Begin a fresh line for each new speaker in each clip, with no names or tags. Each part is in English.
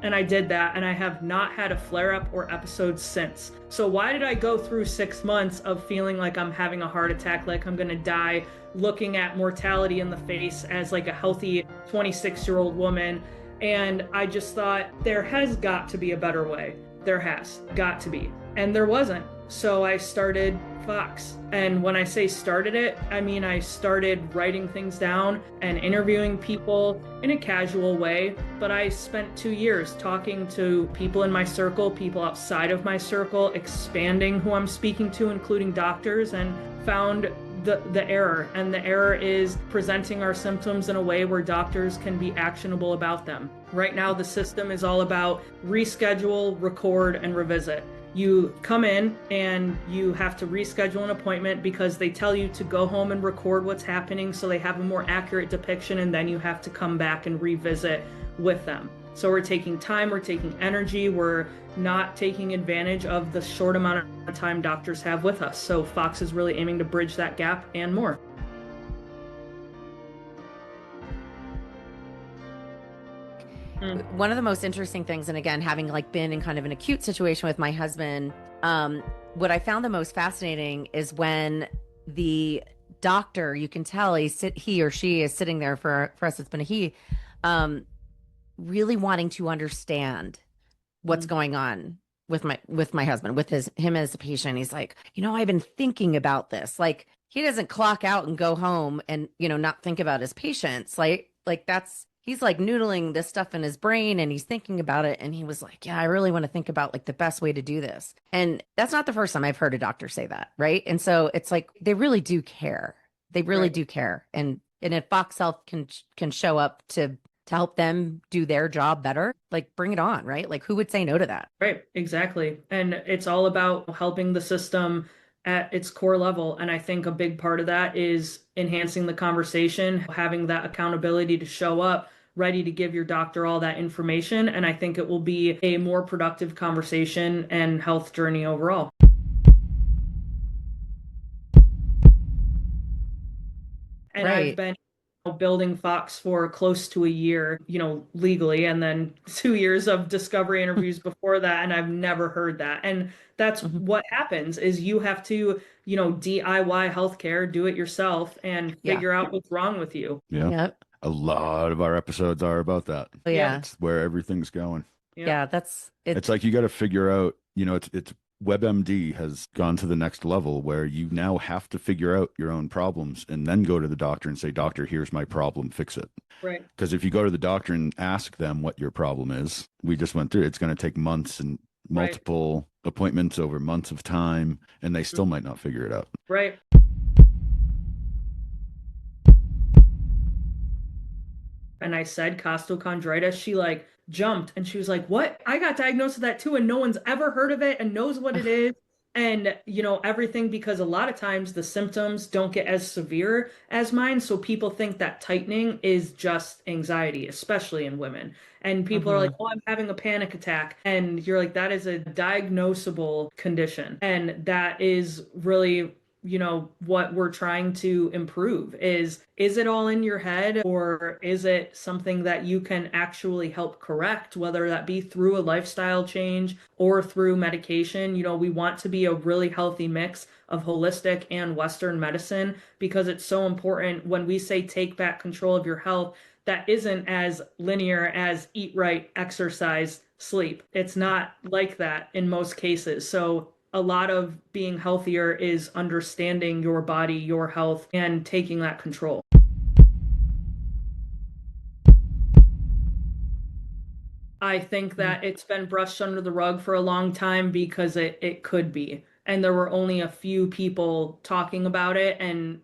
And I did that, and I have not had a flare up or episode since. So, why did I go through 6 months of feeling like I'm having a heart attack, like I'm gonna die, looking at mortality in the face as like a healthy 26-year-old woman? And I just thought there has got to be a better way. There has got to be. And there wasn't. So I started FoXX. And when I say started it, I mean I started writing things down and interviewing people in a casual way. But I spent 2 years talking to people in my circle, people outside of my circle, expanding who I'm speaking to, including doctors, and found the error. And the error is presenting our symptoms in a way where doctors can be actionable about them. Right now, the system is all about reschedule, record, and revisit. You come in and you have to reschedule an appointment because they tell you to go home and record what's happening so they have a more accurate depiction, and then you have to come back and revisit with them. So we're taking time, we're taking energy, we're not taking advantage of the short amount of time doctors have with us. So FoXX is really aiming to bridge that gap and more.
One of the most interesting things, and again, having like been in kind of an acute situation with my husband, what I found the most fascinating is when the doctor, you can tell he or she is sitting there, for us, it's been a he, really wanting to understand what's going on with my husband, with him as a patient. He's like, I've been thinking about this. Like, he doesn't clock out and go home and, not think about his patients. Like he's like noodling this stuff in his brain and he's thinking about it. And he was like, yeah, I really want to think about like the best way to do this. And that's not the first time I've heard a doctor say that. Right. And so it's like, they really do care. They really do care. And if FoXX Health can show up to help them do their job better, like, bring it on, right? Like, who would say no to that?
Right, exactly. And it's all about helping the system at its core level. And I think a big part of that is enhancing the conversation, having that accountability to show up ready to give your doctor all that information. And I think it will be a more productive conversation and health journey overall. And I've been building FoXX for close to a year, legally, and then 2 years of discovery interviews before that. And I've never heard that. And that's what happens is you have to, DIY healthcare, do it yourself and figure out what's wrong with you.
Yeah.
Yep.
A lot of our episodes are about that.
Yeah.
It's where everything's going.
Yeah.
It's like, you got to figure out, it's WebMD has gone to the next level where you now have to figure out your own problems and then go to the doctor and say, doctor, here's my problem, fix it.
Right.
Because if you go to the doctor and ask them what your problem is, we just went through, it's going to take months and multiple appointments over months of time, and they still might not figure it out.
Right. And I said costochondritis, she like jumped and she was like, what? I got diagnosed with that too, and no one's ever heard of it and knows what it is. And, everything, because a lot of times the symptoms don't get as severe as mine. So people think that tightening is just anxiety, especially in women. And people are like, oh, I'm having a panic attack. And you're like, that is a diagnosable condition. And that is really, what we're trying to improve is it all in your head, or is it something that you can actually help correct, whether that be through a lifestyle change or through medication? We want to be a really healthy mix of holistic and Western medicine, because it's so important when we say take back control of your health. That isn't as linear as eat right, exercise, sleep. It's not like that in most cases. So a lot of being healthier is understanding your body, your health, and taking that control. I think that it's been brushed under the rug for a long time because it could be. And there were only a few people talking about it and,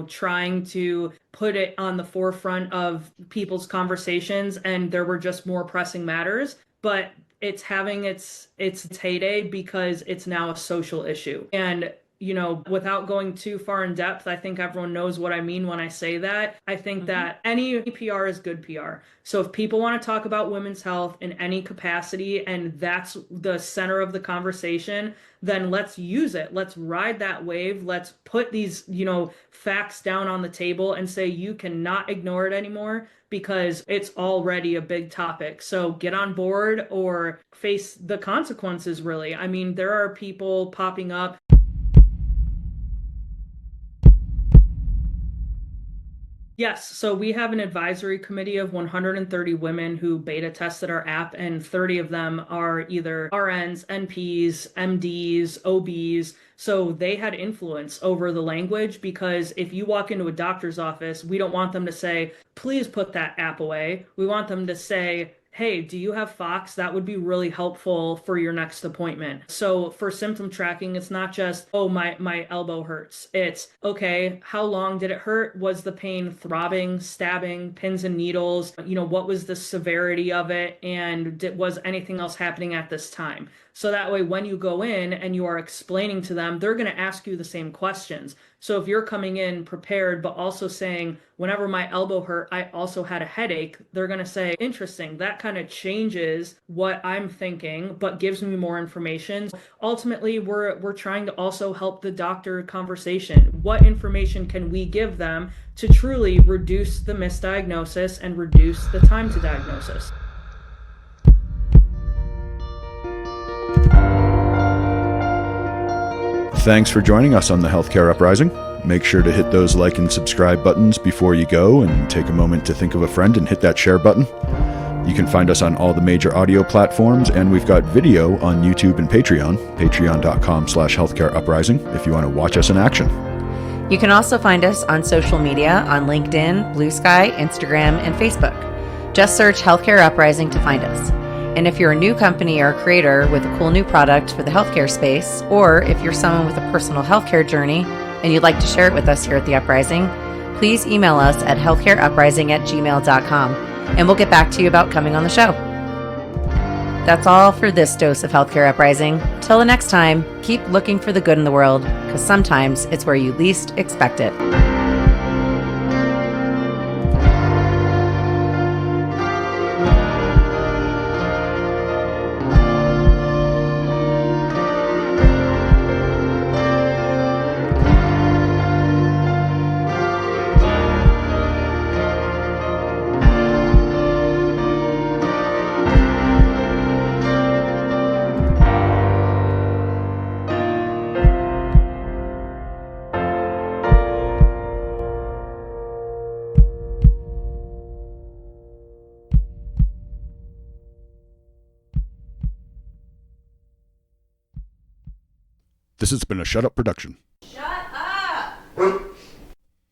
trying to put it on the forefront of people's conversations. And there were just more pressing matters. But it's having its heyday because it's now a social issue. And without going too far in depth, I think everyone knows what I mean when I say that. I think that any PR is good PR. So if people want to talk about women's health in any capacity and that's the center of the conversation, then let's use it. Let's ride that wave. Let's put these, facts down on the table and say you cannot ignore it anymore because it's already a big topic. So get on board or face the consequences, really. I mean, there are people popping up. Yes, so we have an advisory committee of 130 women who beta tested our app, and 30 of them are either RNs, NPs, MDs, OBs. So they had influence over the language because if you walk into a doctor's office, we don't want them to say, please put that app away. We want them to say, hey, do you have FoXX? That would be really helpful for your next appointment. So for symptom tracking, it's not just, oh, my elbow hurts. It's, okay, how long did it hurt? Was the pain throbbing, stabbing, pins and needles? What was the severity of it? And was anything else happening at this time? So that way, when you go in and you are explaining to them, they're going to ask you the same questions. So if you're coming in prepared, but also saying, whenever my elbow hurt, I also had a headache, they're going to say, interesting, that kind of changes what I'm thinking, but gives me more information. Ultimately, we're trying to also help the doctor conversation. What information can we give them to truly reduce the misdiagnosis and reduce the time to diagnosis?
Thanks for joining us on the Healthcare Uprising. Make sure to hit those like and subscribe buttons before you go, and take a moment to think of a friend and hit that share button. You can find us on all the major audio platforms, and we've got video on YouTube and Patreon, patreon.com/healthcareuprising, if you want to watch us in action.
You can also find us on social media on LinkedIn, Blue Sky, Instagram, and Facebook. Just search Healthcare Uprising to find us. And if you're a new company or a creator with a cool new product for the healthcare space, or if you're someone with a personal healthcare journey and you'd like to share it with us here at The Uprising, please email us at healthcareuprising@gmail.com, and we'll get back to you about coming on the show. That's all for this dose of Healthcare Uprising. Till the next time, keep looking for the good in the world, because sometimes it's where you least expect it.
This has been a Shut Up production.